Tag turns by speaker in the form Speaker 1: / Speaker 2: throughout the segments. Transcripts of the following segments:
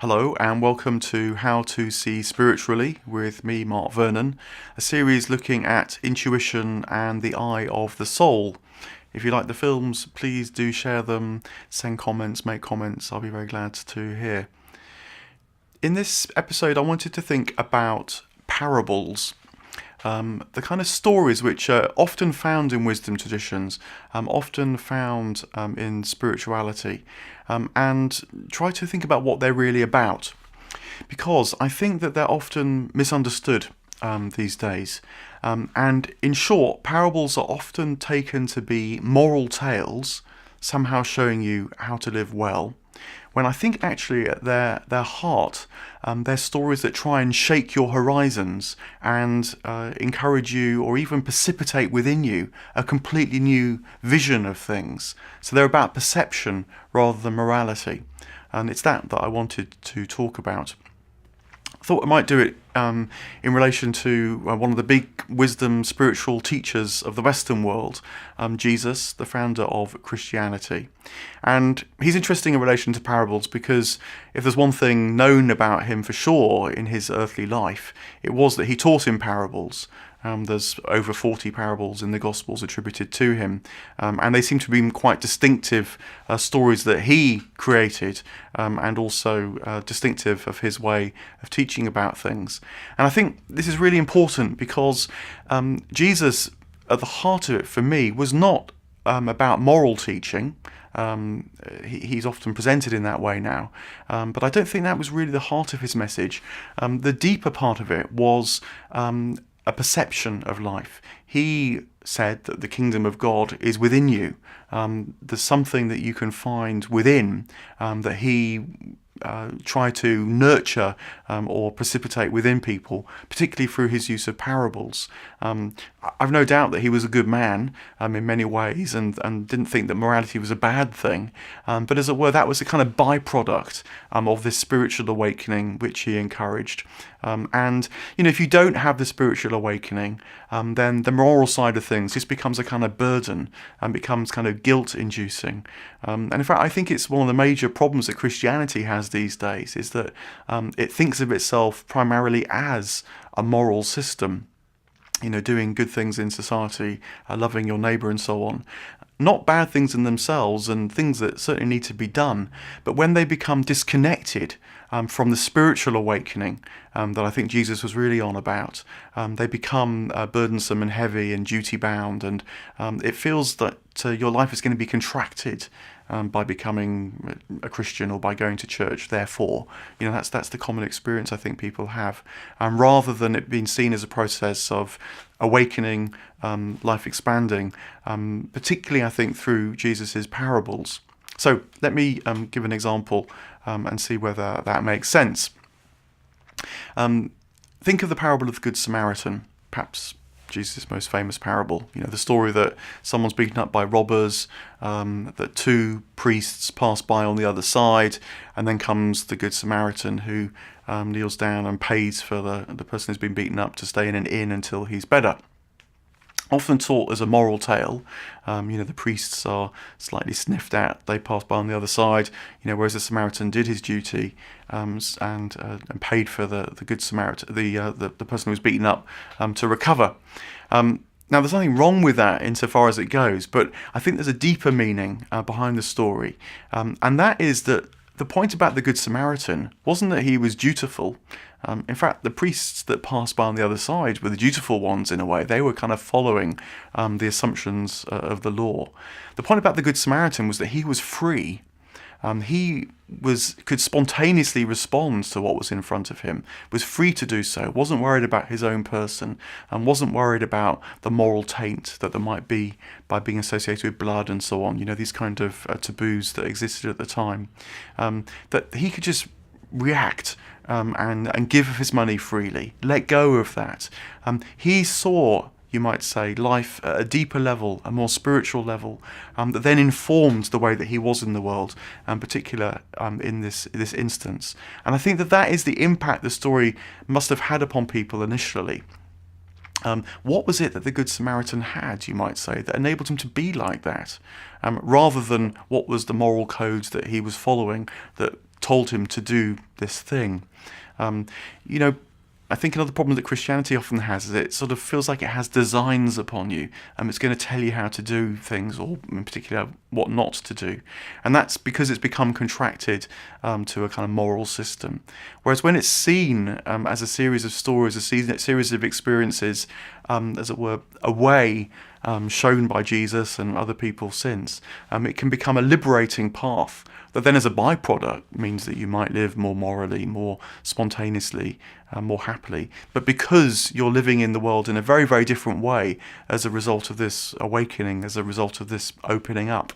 Speaker 1: Hello and welcome to How to See Spiritually with me, Mark Vernon, a series looking at intuition and the eye of the soul. If you like the films, please do share them, send comments, make comments. I'll be very glad to hear. In this episode, I wanted to think about parables. The kind of stories which are often found in wisdom traditions, often found in spirituality, and try to think about what they're really about. Because I think that they're often misunderstood these days. And in short, parables are often taken to be moral tales, somehow showing you how to live well, when I think actually at their heart, they're stories that try and shake your horizons and encourage you or even precipitate within you a completely new vision of things. So they're about perception rather than morality. And it's that I wanted to talk about. I thought I might do it in relation to one of the big wisdom spiritual teachers of the Western world, Jesus, the founder of Christianity. And he's interesting in relation to parables because if there's one thing known about him for sure in his earthly life, it was that he taught in parables. There's over 40 parables in the Gospels attributed to him, and they seem to be quite distinctive stories that he created, and also distinctive of his way of teaching about things. And I think this is really important because Jesus, at the heart of it for me, was not about moral teaching. He's often presented in that way now, but I don't think that was really the heart of his message. The deeper part of it was a perception of life. He said that the kingdom of God is within you. There's something that you can find within that he tried to nurture or precipitate within people, particularly through his use of parables. I've no doubt that he was a good man in many ways and didn't think that morality was a bad thing. But as it were, that was a kind of byproduct of this spiritual awakening which he encouraged. And, if you don't have the spiritual awakening, then the moral side of things just becomes a kind of burden and becomes kind of guilt-inducing. And in fact, I think it's one of the major problems that Christianity has these days, is that it thinks of itself primarily as a moral system, doing good things in society, loving your neighbour and so on. Not bad things in themselves and things that certainly need to be done, but when they become disconnected from the spiritual awakening that I think Jesus was really on about, they become burdensome and heavy and duty-bound, and it feels that your life is going to be contracted by becoming a Christian or by going to church. Therefore, that's the common experience I think people have, rather than it being seen as a process of awakening, life expanding, particularly I think through Jesus's parables. So let me give an example and see whether that makes sense. Think of the parable of the Good Samaritan, perhaps Jesus' most famous parable. The story that someone's beaten up by robbers, that two priests pass by on the other side, and then comes the Good Samaritan who kneels down and pays for the person who's been beaten up to stay in an inn until he's better. Often taught as a moral tale. The priests are slightly sniffed at, they pass by on the other side, whereas the Samaritan did his duty and paid for the Good Samaritan, the person who was beaten up, to recover. Now, there's nothing wrong with that insofar as it goes, but I think there's a deeper meaning behind the story, and that is that the point about the Good Samaritan wasn't that he was dutiful. In fact, the priests that passed by on the other side were the dutiful ones in a way. They were kind of following the assumptions of the law. The point about the Good Samaritan was that he was free. He could spontaneously respond to what was in front of him, was free to do so, wasn't worried about his own person, and wasn't worried about the moral taint that there might be by being associated with blood and so on, these kind of taboos that existed at the time, that he could just react and give of his money freely, let go of that. He saw, you might say, life at a deeper level, a more spiritual level, that then informed the way that he was in the world, in particular in this instance. And I think that is the impact the story must have had upon people initially. What was it that the Good Samaritan had, you might say, that enabled him to be like that, rather than what was the moral codes that he was following that told him to do this thing. You know, I think another problem that Christianity often has is it sort of feels like it has designs upon you. It's going to tell you how to do things, or in particular what not to do. And that's because it's become contracted to a kind of moral system. Whereas when it's seen as a series of stories, a series of experiences, as it were, a way shown by Jesus and other people since, it can become a liberating path that then as a byproduct means that you might live more morally, more spontaneously, more happily. But because you're living in the world in a very, very different way as a result of this awakening, as a result of this opening up.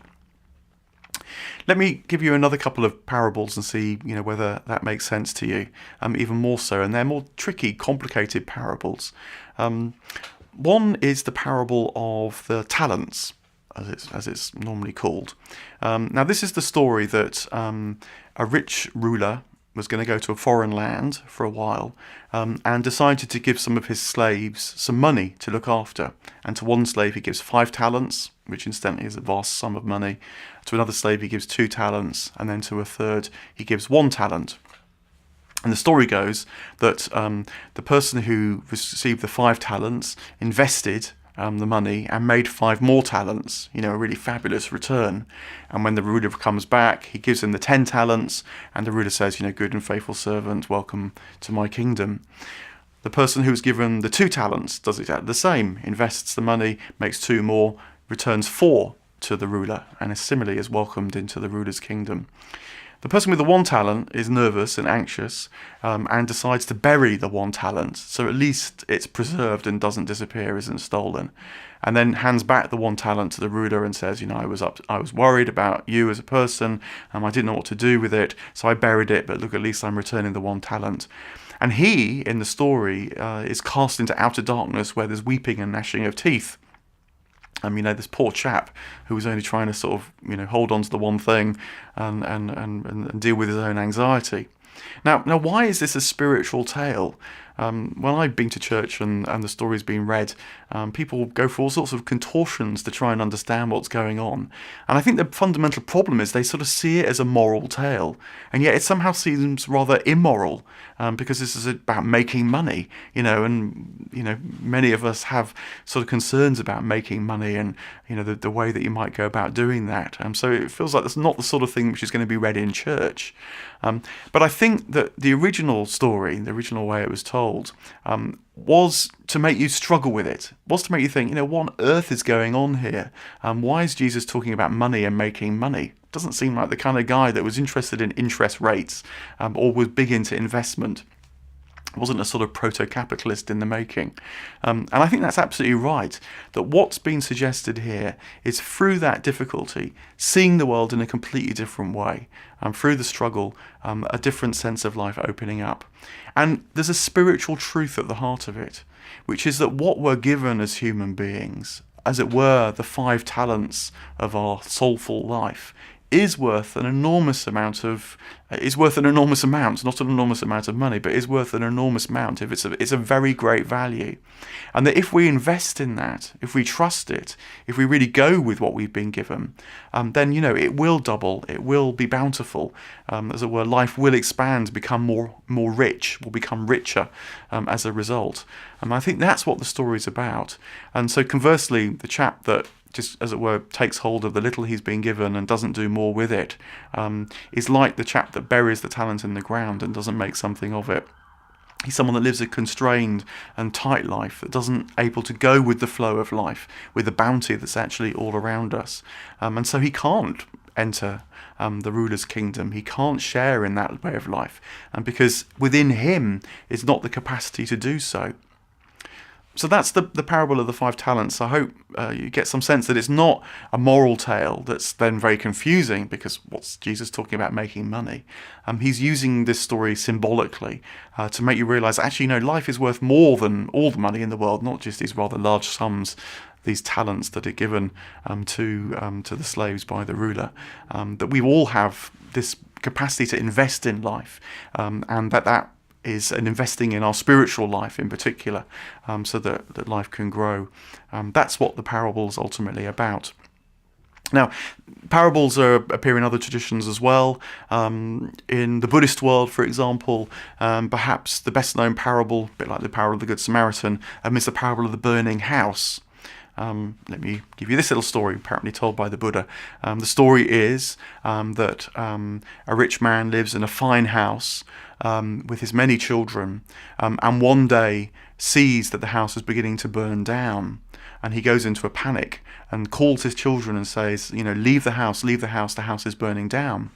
Speaker 1: Let me give you another couple of parables and see, whether that makes sense to you, even more so. And they're more tricky, complicated parables. One is the parable of the talents, as it's normally called. Now, this is the story that a rich ruler was going to go to a foreign land for a while and decided to give some of his slaves some money to look after. And to one slave he gives 5 talents, which incidentally is a vast sum of money. To another slave he gives 2 talents, and then to a third he gives 1 talent. And the story goes that the person who received the 5 talents invested the money and made 5 more talents, a really fabulous return. And when the ruler comes back, he gives him the 10 talents, and the ruler says, good and faithful servant, welcome to my kingdom. The person who was given the 2 talents does exactly the same, invests the money, makes 2 more, returns 4 to the ruler, and similarly is welcomed into the ruler's kingdom. The person with the 1 talent is nervous and anxious and decides to bury the 1 talent, so at least it's preserved and doesn't disappear, isn't stolen, and then hands back the 1 talent to the ruler and says, I was worried about you as a person, I didn't know what to do with it, so I buried it, but look, at least I'm returning the 1 talent. And he, in the story, is cast into outer darkness where there's weeping and gnashing of teeth. This poor chap who was only trying to sort of, hold on to the one thing and deal with his own anxiety. Now, why is this a spiritual tale? When I've been to church and the story's been read, people go for all sorts of contortions to try and understand what's going on. And I think the fundamental problem is they sort of see it as a moral tale, and yet it somehow seems rather immoral, because this is about making money, and many of us have sort of concerns about making money and the way that you might go about doing that. So it feels like that's not the sort of thing which is going to be read in church. But I think that the original story, the original way it was told, was to make you struggle with it, was to make you think, what on earth is going on here? Why is Jesus talking about money and making money? Doesn't seem like the kind of guy that was interested in interest rates or was big into investment. Wasn't a sort of proto-capitalist in the making. And I think that's absolutely right, that what's been suggested here is through that difficulty, seeing the world in a completely different way, through the struggle, a different sense of life opening up. And there's a spiritual truth at the heart of it, which is that what we're given as human beings, as it were, the 5 talents of our soulful life, is worth an enormous amount, not an enormous amount of money, but is worth an enormous amount if it's a very great value. And that if we invest in that, if we trust it, if we really go with what we've been given, then, it will double, it will be bountiful, as it were, life will expand, become more rich, will become richer as a result. And I think that's what the story's about. And so conversely, the chap that just, as it were, takes hold of the little he's been given and doesn't do more with it, is like the chap that buries the talent in the ground and doesn't make something of it. He's someone that lives a constrained and tight life, that doesn't able to go with the flow of life, with the bounty that's actually all around us. And so he can't enter the ruler's kingdom. He can't share in that way of life, and because within him is not the capacity to do so. So that's the parable of the 5 talents. I hope you get some sense that it's not a moral tale that's then very confusing, because what's Jesus talking about making money? He's using this story symbolically to make you realise, actually, life is worth more than all the money in the world, not just these rather large sums, these talents that are given to the slaves by the ruler. That we all have this capacity to invest in life, and that is an investing in our spiritual life in particular, so that life can grow. That's what the parable's ultimately about. Now, parables appear in other traditions as well. In the Buddhist world, for example, perhaps the best known parable, a bit like the parable of the Good Samaritan, is the parable of the burning house. Let me give you this little story, apparently told by the Buddha. The story is that a rich man lives in a fine house with his many children, and one day sees that the house is beginning to burn down. And he goes into a panic and calls his children and says, leave the house, the house is burning down.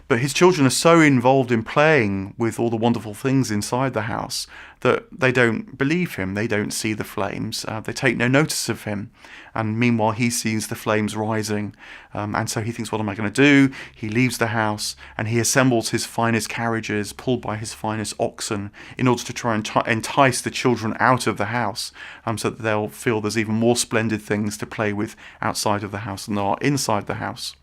Speaker 1: But his children are so involved in playing with all the wonderful things inside the house that they don't believe him. They don't see the flames. They take no notice of him. And meanwhile, he sees the flames rising. And so he thinks, what am I going to do? He leaves the house and he assembles his finest carriages, pulled by his finest oxen, in order to try and entice the children out of the house, so that they'll feel there's even more splendid things to play with outside of the house than there are inside the house.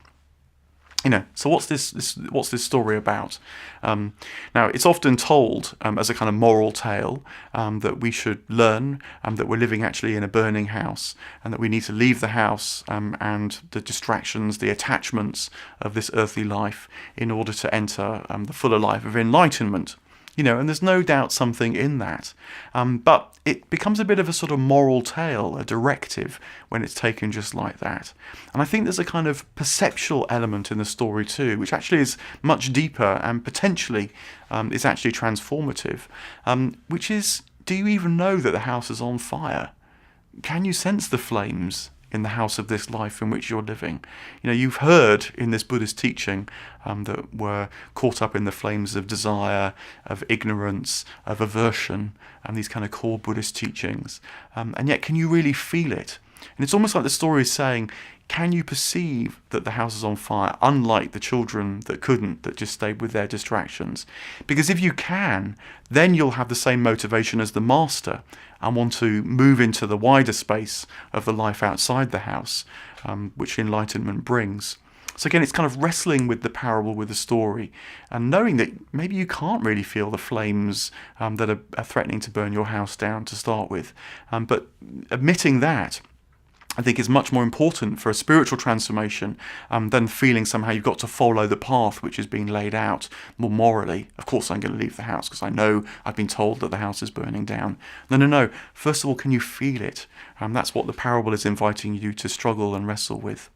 Speaker 1: So what's this story about? Now, it's often told as a kind of moral tale that we should learn that we're living actually in a burning house, and that we need to leave the house and the distractions, the attachments of this earthly life in order to enter the fuller life of enlightenment. And there's no doubt something in that. But it becomes a bit of a sort of moral tale, a directive, when it's taken just like that. And I think there's a kind of perceptual element in the story too, which actually is much deeper and potentially is actually transformative, which is, do you even know that the house is on fire? Can you sense the flames in the house of this life in which you're living? You've heard in this Buddhist teaching that we're caught up in the flames of desire, of ignorance, of aversion, and these kind of core Buddhist teachings. And yet, can you really feel it? And it's almost like the story is saying, can you perceive that the house is on fire, unlike the children that couldn't, that just stayed with their distractions? Because if you can, then you'll have the same motivation as the master and want to move into the wider space of the life outside the house, which enlightenment brings. So again, it's kind of wrestling with the parable, with the story, and knowing that maybe you can't really feel the flames that are threatening to burn your house down to start with. But admitting that, I think, is much more important for a spiritual transformation than feeling somehow you've got to follow the path which is being laid out more morally. Of course I'm going to leave the house because I know I've been told that the house is burning down. No. First of all, can you feel it? That's what the parable is inviting you to struggle and wrestle with.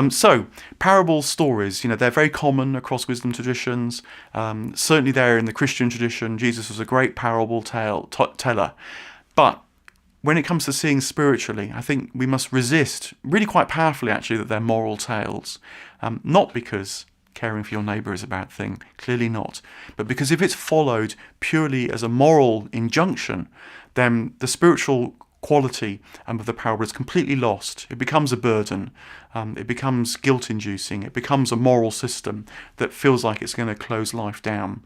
Speaker 1: So, parable stories, they're very common across wisdom traditions. Certainly there in the Christian tradition, Jesus was a great parable teller. But when it comes to seeing spiritually, I think we must resist, really quite powerfully actually, that they're moral tales. Not because caring for your neighbour is a bad thing, clearly not, but because if it's followed purely as a moral injunction, then the spiritual quality of the parable is completely lost. It becomes a burden, it becomes guilt-inducing, it becomes a moral system that feels like it's going to close life down.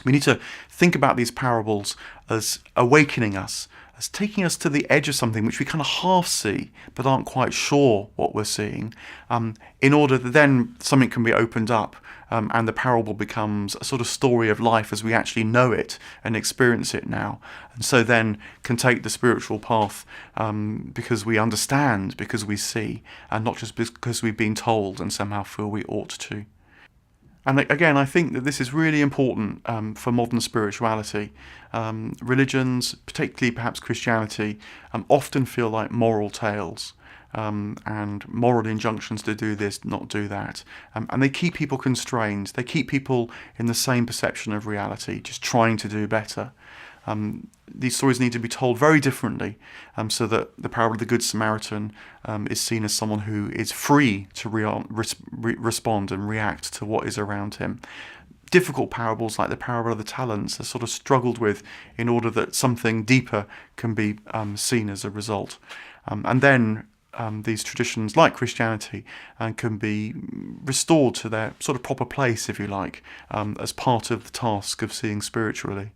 Speaker 1: We need to think about these parables as awakening us, as taking us to the edge of something which we kind of half see but aren't quite sure what we're seeing, in order that then something can be opened up and the parable becomes a sort of story of life as we actually know it and experience it now. And so then can take the spiritual path because we understand, because we see, and not just because we've been told and somehow feel we ought to. And again, I think that this is really important for modern spirituality. Religions, particularly perhaps Christianity, often feel like moral tales and moral injunctions to do this, not do that. And they keep people constrained. They keep people in the same perception of reality, just trying to do better. These stories need to be told very differently, so that the parable of the Good Samaritan is seen as someone who is free to respond and react to what is around him. Difficult parables like the parable of the talents are sort of struggled with in order that something deeper can be seen as a result. And then these traditions, like Christianity, can be restored to their sort of proper place, if you like, as part of the task of seeing spiritually.